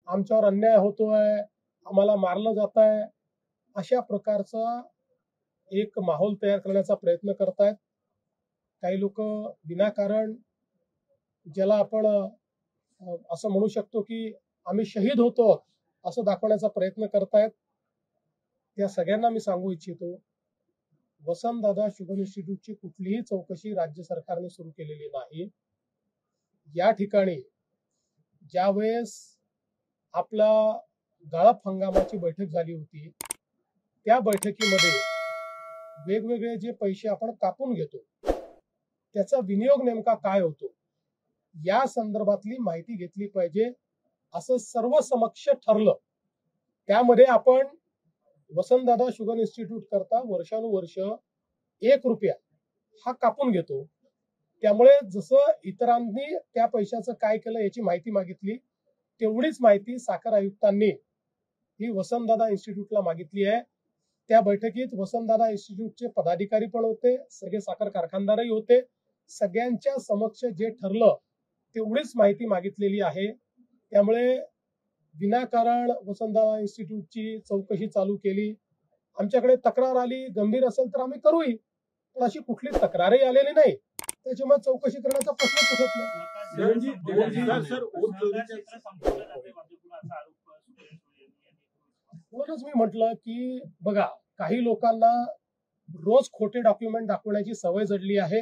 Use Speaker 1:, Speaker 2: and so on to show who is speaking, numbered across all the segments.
Speaker 1: आमच्यावर अन्याय होतोय, आम्हाला मारलं जात आहे, अशा प्रकारचा एक माहोल तयार करण्याचा प्रयत्न करतायत. काही लोक विनाकारण ज्याला आपण असं म्हणू शकतो की आम्ही शहीद होतो असं दाखवण्याचा प्रयत्न करतायत. त्या सगळ्यांना मी सांगू इच्छितो, वसंतदादा शुगर इन्स्टिट्यूटची कुठलीही चौकशी राज्य सरकारने सुरू केलेली नाही. या ठिकाणी ज्यावेळेस आपला गाळप हंगामाची बैठक झाली होती, त्या बैठकीमध्ये वेगवेगळे जे पैसे आपण कापून घेतो त्याचा विनियोग नेमका काय होतो या संदर्भातली माहिती घेतली पाहिजे असं सर्व समक्ष ठरलं. त्यामध्ये आपण वसंतदादा शुगर इन्स्टिट्यूट करता वर्षानुवर्ष 1 रुपया हा कापून घेतो. त्यामुळे जसं इतरांनी त्या पैशाचं काय केलं याची माहिती मागितली, तेवढीच माहिती साखर आयुक्तांनी ही वसंतदादा इन्स्टिट्यूटला मागितली आहे. त्या बैठकीत वसंतदादा इन्स्टिट्यूटचे पदाधिकारी पण होते, सगळे साखर कारखानदारही होते. सगळ्यांच्या समक्ष जे ठरलं तेवढीच माहिती मागितलेली आहे. त्यामुळे विनाकारण वसंतदादा इन्स्टिट्यूटची चौकशी चालू केली. आमच्याकडे तक्रार आली, गंभीर असेल तर आम्ही करूही, पण अशी कुठली तक्रारही आलेली नाही, त्याच्यामुळे चौकशी करण्याचा प्रश्न उठत नाही. म्हणूनच मी म्हटलं की बघा, काही लोकांना रोज खोटे डॉक्युमेंट दाखवण्याची सवय जडली आहे.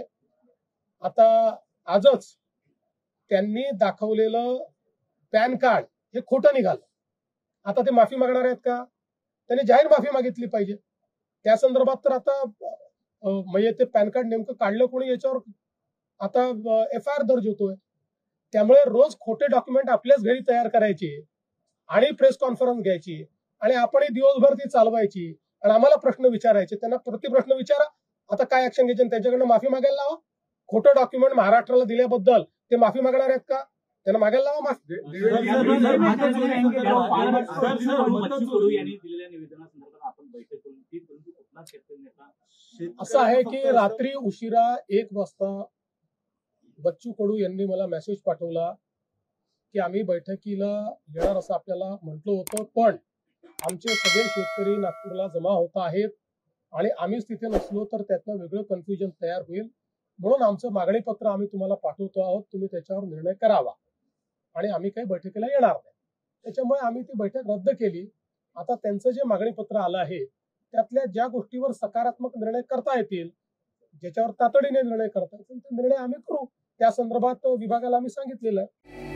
Speaker 1: आता आजच त्यांनी दाखवलेलं पॅन कार्ड हे खोटं निघालं. आता ते माफी मागणार आहेत का? त्यांनी जाहीर माफी मागितली पाहिजे. त्या संदर्भात तर आता म्हणजे ते पॅन कार्ड नेमकं काढलं कोणी याच्यावर आता FIR दर्ज होतोय. त्यामुळे रोज खोटे डॉक्युमेंट आपल्याच घरी तयार करायचे आणि प्रेस कॉन्फरन्स घ्यायची आणि आपणही दिवसभर ती चालवायची आणि आम्हाला प्रश्न विचारायचे. त्यांना प्रतिप्रश्न विचारा, आता काय ऍक्शन घ्यायची, त्यांच्याकडनं माफी मागायला लावा. खोटं डॉक्युमेंट महाराष्ट्राला दिल्याबद्दल ते माफी मागणार आहेत का? त्यांना मागायला लावा माफी. असं आहे की रात्री उशिरा 1 वाजता बच्चू कडू यांनी मला मेसेज पाठवला की आम्ही बैठकीला येणार असं आपल्याला म्हटलं होतं, पण आमचे सगळे शेतकरी नागपूरला जमा होत आहेत आणि आम्हीच तिथे नसलो तर त्यातनं वेगळं कन्फ्युजन तयार होईल, म्हणून आमचं मागणी पत्र आम्ही तुम्हाला पाठवतो आहोत, तुम्ही त्याच्यावर निर्णय करावा आणि आम्ही काही बैठकीला येणार नाही. त्याच्यामुळे आम्ही ती बैठक रद्द केली. आता त्यांचं जे मागणी पत्र आलं आहे त्यातल्या ज्या गोष्टीवर सकारात्मक निर्णय करता येतील, ज्याच्यावर तातडीने निर्णय करता येतील, ते निर्णय आम्ही करू. त्या संदर्भात विभागाला आम्ही सांगितलेलं आहे.